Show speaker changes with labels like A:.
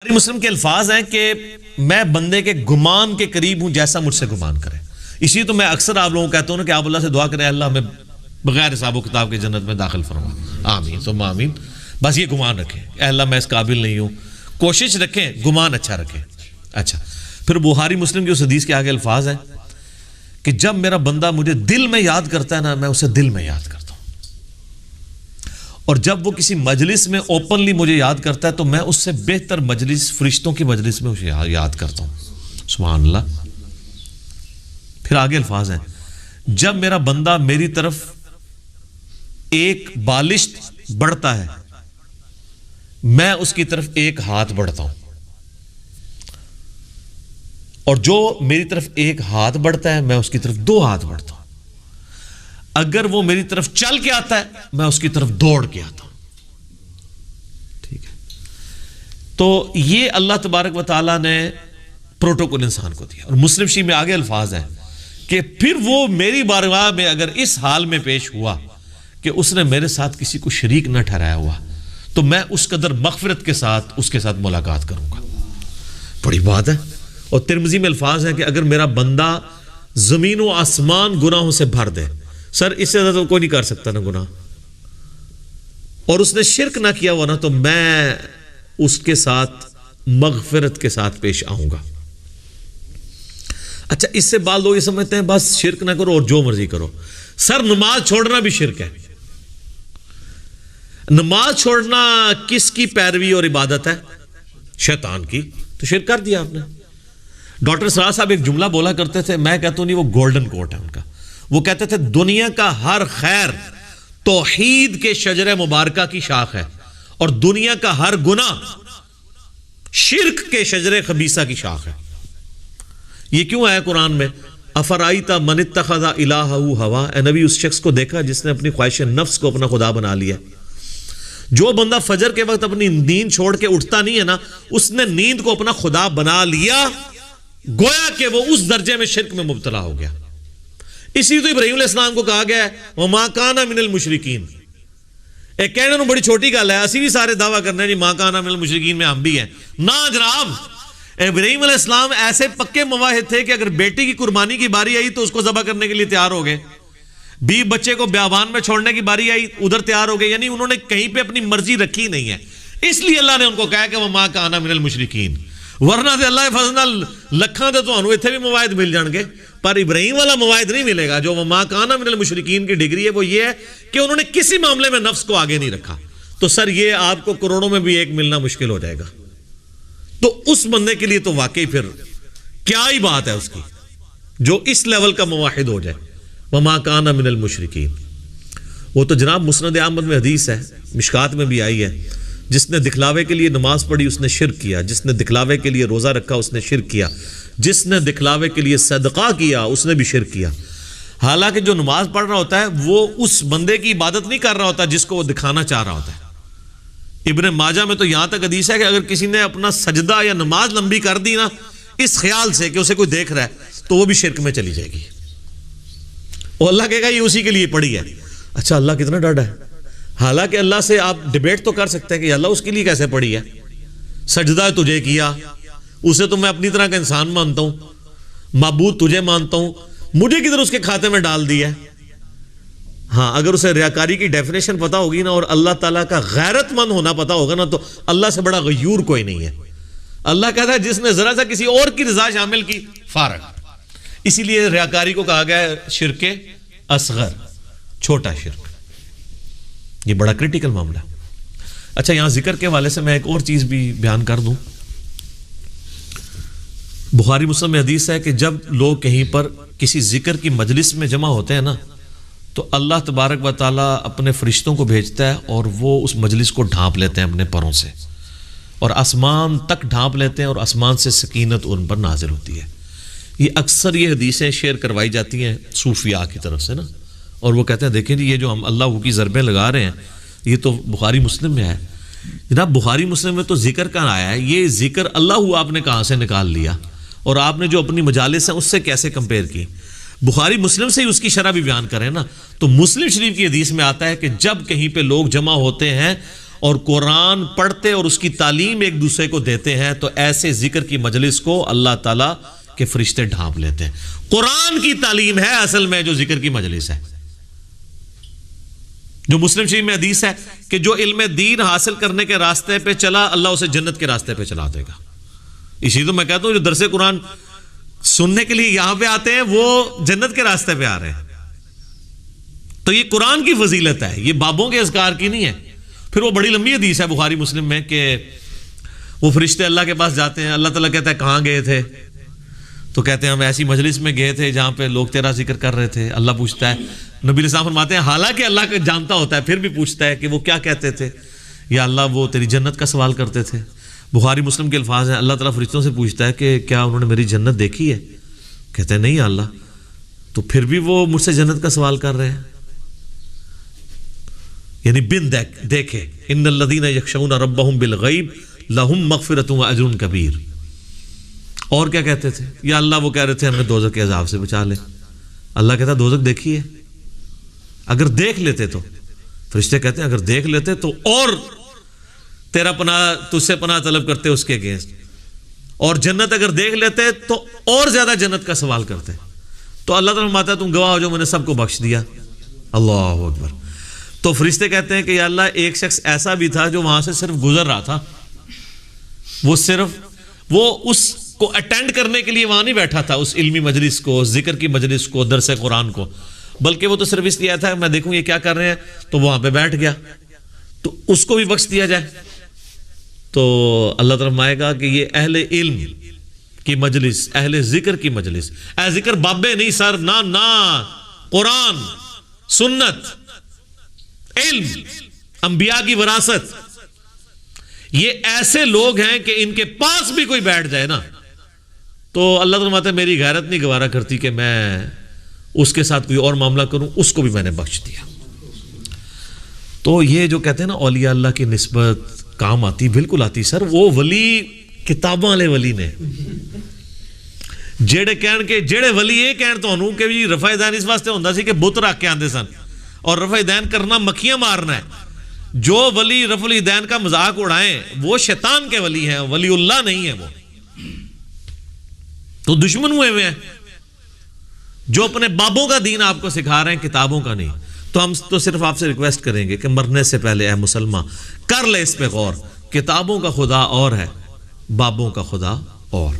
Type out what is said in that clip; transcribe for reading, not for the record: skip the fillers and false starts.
A: مسلم کے الفاظ ہیں کہ میں بندے کے گمان کے قریب ہوں جیسا مجھ سے گمان کرے. اسی تو میں اکثر آپ لوگوں کو کہتا ہوں کہ آپ اللہ سے دعا کریں اللہ ہمیں بغیر حساب و کتاب کے جنت میں داخل فرما. آمین ثم آمین. بس یہ گمان رکھیں اے اللہ میں اس قابل نہیں ہوں. کوشش رکھیں گمان اچھا رکھیں. اچھا پھر بخاری مسلم کی اس حدیث کے آگے الفاظ ہیں کہ جب میرا بندہ مجھے دل میں یاد کرتا ہے نا میں اسے دل میں یاد کرتا ہوں, اور جب وہ کسی مجلس میں اوپنلی مجھے یاد کرتا ہے تو میں اس سے بہتر مجلس فرشتوں کی مجلس میں اسے یاد کرتا ہوں. سبحان اللہ. پھر آگے الفاظ ہیں جب میرا بندہ میری طرف ایک بالشت بڑھتا ہے میں اس کی طرف ایک ہاتھ بڑھتا ہوں, اور جو میری طرف ایک ہاتھ بڑھتا ہے میں اس کی طرف دو ہاتھ بڑھتا ہوں. اگر وہ میری طرف چل کے آتا ہے میں اس کی طرف دوڑ کے آتا ہوں. ٹھیک ہے, تو یہ اللہ تبارک و تعالیٰ نے پروٹوکول انسان کو دیا. اور مسلم شریف میں آگے الفاظ ہیں کہ پھر وہ میری بارگاہ میں اگر اس حال میں پیش ہوا کہ اس نے میرے ساتھ کسی کو شریک نہ ٹھہرایا ہوا تو میں اس قدر مغفرت کے ساتھ اس کے ساتھ ملاقات کروں گا. بڑی بات ہے. اور ترمذی میں الفاظ ہیں کہ اگر میرا بندہ زمین و آسمان گناہوں سے بھر دے, سر اس سے زیادہ کوئی نہیں کر سکتا نا گناہ, اور اس نے شرک نہ کیا ہوا نا تو میں اس کے ساتھ مغفرت کے ساتھ پیش آؤں گا. اچھا اس سے بعض لوگ یہ سمجھتے ہیں بس شرک نہ کرو اور جو مرضی کرو. سر نماز چھوڑنا بھی شرک ہے. نماز چھوڑنا کس کی پیروی اور عبادت ہے؟ شیطان کی. تو شرک کر دیا آپ نے. ڈاکٹر سراج صاحب ایک جملہ بولا کرتے تھے, میں کہتا ہوں نہیں وہ گولڈن کوٹ ہے ان کا. وہ کہتے تھے دنیا کا ہر خیر توحید کے شجر مبارکہ کی شاخ ہے, اور دنیا کا ہر گناہ شرک کے شجر خبیثہ کی شاخ ہے. یہ کیوں آیا قرآن میں افرائیت من اتخذ الہہ ہوا. اے نبی اس شخص کو دیکھا جس نے اپنی خواہش نفس کو اپنا خدا بنا لیا. جو بندہ فجر کے وقت اپنی نیند چھوڑ کے اٹھتا نہیں ہے نا اس نے نیند کو اپنا خدا بنا لیا, گویا کہ وہ اس درجے میں شرک میں مبتلا ہو گیا. اسی تو ابراہیم علیہ السلام کو کہا گیا ہے وَمَا كَانَ مِنَ الْمُشْرِكِينَ. ایک کہنے نو بڑی چھوٹی گل ہے, اسی بھی سارے دعویٰ کرنے ہیں جی مَا كَانَ مِنَ الْمُشْرِكِينَ میں ہم بھی ہیں. نا جناب, ابراہیم علیہ السلام ایسے پکے مواحد تھے کہ اگر بیٹی کی قربانی کی باری آئی تو اس کو ذبح کرنے کے لیے تیار ہو گئے. بچے کو بیابان میں چھوڑنے کی باری آئی ادھر تیار ہو گئے. یعنی انہوں نے کہیں پہ اپنی مرضی رکھی نہیں ہے. اس لیے اللہ نے ان کو کہا کہ وَمَا كَانَ مِنَ الْمُشْرِكِينَ. ورنہ دے اللہ فضل لکھاں دے تو انہوں اتھے بھی مواعد مل جان گے, پر ابراہیم والا مواعد نہیں ملے گا. جو وَمَا كَانَ مِنَ الْمُشْرِكِينَ کی ڈگری ہے وہ یہ ہے کہ انہوں نے کسی معاملے میں نفس کو آگے نہیں رکھا. تو سر یہ آپ کو کروڑوں میں بھی ایک ملنا مشکل ہو جائے گا. تو اس بندے کے لیے تو واقعی پھر کیا ہی بات ہے اس کی جو اس لیول کا مواحد ہو جائے. وَمَا كَانَ مِنَ الْمُشْرِكِينَ. وہ تو جناب مسند احمد میں حدیث ہے, مشکات میں بھی آئی ہے, جس نے دکھلاوے کے لیے نماز پڑھی اس نے شرک کیا, جس نے دکھلاوے کے لیے روزہ رکھا اس نے شرک کیا, جس نے دکھلاوے کے لیے صدقہ کیا اس نے بھی شرک کیا. حالانکہ جو نماز پڑھ رہا ہوتا ہے وہ اس بندے کی عبادت نہیں کر رہا ہوتا جس کو وہ دکھانا چاہ رہا ہوتا ہے. ابن ماجہ میں تو یہاں تک حدیث ہے کہ اگر کسی نے اپنا سجدہ یا نماز لمبی کر دی نا اس خیال سے کہ اسے کوئی دیکھ رہا ہے تو وہ بھی شرک میں چلی جائے گی. اور اللہ کہے گا یہ اسی کے لیے پڑھی ہے. اچھا اللہ کتنا ڈاڈا ہے. حالانکہ اللہ سے آپ ڈیبیٹ تو کر سکتے ہیں کہ اللہ اس کے لیے کیسے پڑھی ہے. سجدہ تجھے کیا, اسے تو میں اپنی طرح کا انسان مانتا ہوں, معبود تجھے مانتا ہوں, مجھے کدھر اس کے کھاتے میں ڈال دیا ہے. ہاں اگر اسے ریاکاری کی ڈیفینیشن پتا ہوگی نا اور اللہ تعالیٰ کا غیرت مند ہونا پتا ہوگا نا تو اللہ سے بڑا غیور کوئی نہیں ہے. اللہ کہتا ہے جس نے ذرا سا کسی اور کی رضا شامل کی فارغ. اسی لیے ریاکاری کو کہا گیا ہے شرک اصغر, چھوٹا شرک. یہ بڑا کریٹیکل معاملہ. اچھا یہاں ذکر کے حوالے سے میں ایک اور چیز بھی بیان کر دوں. بخاری مسلم میں حدیث ہے کہ جب لوگ کہیں پر کسی ذکر کی مجلس میں جمع ہوتے ہیں نا تو اللہ تبارک و تعالیٰ اپنے فرشتوں کو بھیجتا ہے اور وہ اس مجلس کو ڈھانپ لیتے ہیں اپنے پروں سے اور آسمان تک ڈھانپ لیتے ہیں اور آسمان سے سکینت ان پر نازل ہوتی ہے. یہ اکثر یہ حدیثیں شیئر کروائی جاتی ہیں صوفیاء کی طرف سے نا, اور وہ کہتے ہیں دیکھیں جی یہ جو ہم اللہ کی ضربیں لگا رہے ہیں یہ تو بخاری مسلم میں ہے. جناب بخاری مسلم میں تو ذکر کہاں آیا ہے؟ یہ ذکر اللہ آپ نے کہاں سے نکال لیا اور آپ نے جو اپنی مجالس ہیں اس سے کیسے کمپیئر کی؟ بخاری مسلم سے ہی اس کی شرح بھی بیان کریں نا. تو مسلم شریف کی حدیث میں آتا ہے کہ جب کہیں پہ لوگ جمع ہوتے ہیں اور قرآن پڑھتے اور اس کی تعلیم ایک دوسرے کو دیتے ہیں تو ایسے ذکر کی مجلس کو اللہ تعالیٰ کے فرشتے ڈھانپ لیتے ہیں. قرآن کی تعلیم ہے اصل میں جو ذکر کی مجلس ہے. جو مسلم شریف میں حدیث ہے کہ جو علم دین حاصل کرنے کے راستے پہ چلا اللہ اسے جنت کے راستے پہ چلا دے گا. اسی تو میں کہتا ہوں جو درس قرآن سننے کے لیے یہاں پہ آتے ہیں وہ جنت کے راستے پہ آ رہے ہیں. تو یہ قرآن کی فضیلت ہے, یہ بابوں کے اذکار کی نہیں ہے. پھر وہ بڑی لمبی حدیث ہے بخاری مسلم میں کہ وہ فرشتے اللہ کے پاس جاتے ہیں, اللہ تعالیٰ کہتا ہے کہاں گئے تھے, تو کہتے ہیں ہم ایسی مجلس میں گئے تھے جہاں پہ لوگ تیرا ذکر کر رہے تھے. اللہ پوچھتا ہے, نبی علیہ السلام فرماتے ہیں حالانکہ اللہ کو جانتا ہوتا ہے پھر بھی پوچھتا ہے کہ وہ کیا کہتے تھے. یا اللہ وہ تیری جنت کا سوال کرتے تھے. بخاری مسلم کے الفاظ ہیں, اللہ تعالیٰ فرشتوں سے پوچھتا ہے کہ کیا انہوں نے میری جنت دیکھی ہے؟ کہتے ہیں نہیں اللہ. تو پھر بھی وہ مجھ سے جنت کا سوال کر رہے ہیں, یعنی بن دیکھے. ان الذین یخشون ربہم بالغیب لہم مغفرۃ واجر کبیر. اور کیا کہتے تھے؟ یا اللہ وہ کہہ رہے تھے ہمیں دوزخ کے عذاب سے بچا لے. اللہ کہتا دوزخ دیکھی ہے؟ اگر دیکھ لیتے تو, فرشتے کہتے ہیں اگر دیکھ لیتے تو اور تیرا پناہ تجھ سے پناہ طلب کرتے اس کے اگینسٹ, اور جنت اگر دیکھ لیتے تو اور زیادہ جنت کا سوال کرتے. تو اللہ تعالیٰ فرماتا ہے تم گواہ ہو جو میں نے سب کو بخش دیا. اللہ اکبر. تو فرشتے کہتے ہیں کہ یا اللہ ایک شخص ایسا بھی تھا جو وہاں سے صرف گزر رہا تھا, وہ اس کو اٹینڈ کرنے کے لیے وہاں نہیں بیٹھا تھا, اس علمی مجلس کو, ذکر کی مجلس کو, درس قرآن کو, بلکہ وہ تو صرف اس لیے تھا میں دیکھوں یہ کیا کر رہے ہیں, تو وہاں پہ بیٹھ گیا. تو اس کو بھی بخش دیا جائے. تو اللہ تعالیٰ فرمائے گا کہ یہ اہل علم کی مجلس, اہل ذکر کی مجلس, اہل ذکر بابے نہیں سر, نہ قرآن سنت علم انبیاء کی وراثت, یہ ایسے لوگ ہیں کہ ان کے پاس بھی کوئی بیٹھ جائے نا تو اللہ تعالیٰ فرماتا ہے میری غیرت نہیں گوارا کرتی کہ میں اس کے ساتھ کوئی اور معاملہ کروں, اس کو بھی میں نے بخش دیا. تو یہ جو کہتے ہیں نا اولیاء اللہ کی نسبت کام آتی, بالکل آتی سر. وہ ولی کتاباں والے ولی نے جڑے ولی یہ کہن تانوں کہ جی رفع دین اس واسطے ہوندا سی کہ بت رکھ کے آندے سن, اور رفع دین کرنا مکھیاں مارنا ہے. جو ولی رفع الدین کا مذاق اڑائیں وہ شیطان کے ولی ہیں, ولی اللہ نہیں ہے. وہ تو دشمن ہوئے ہیں جو اپنے بابوں کا دین آپ کو سکھا رہے ہیں, کتابوں کا نہیں. تو ہم تو صرف آپ سے ریکویسٹ کریں گے کہ مرنے سے پہلے اے مسلمان کر لے اس پہ غور. کتابوں کا خدا اور ہے, بابوں کا خدا اور.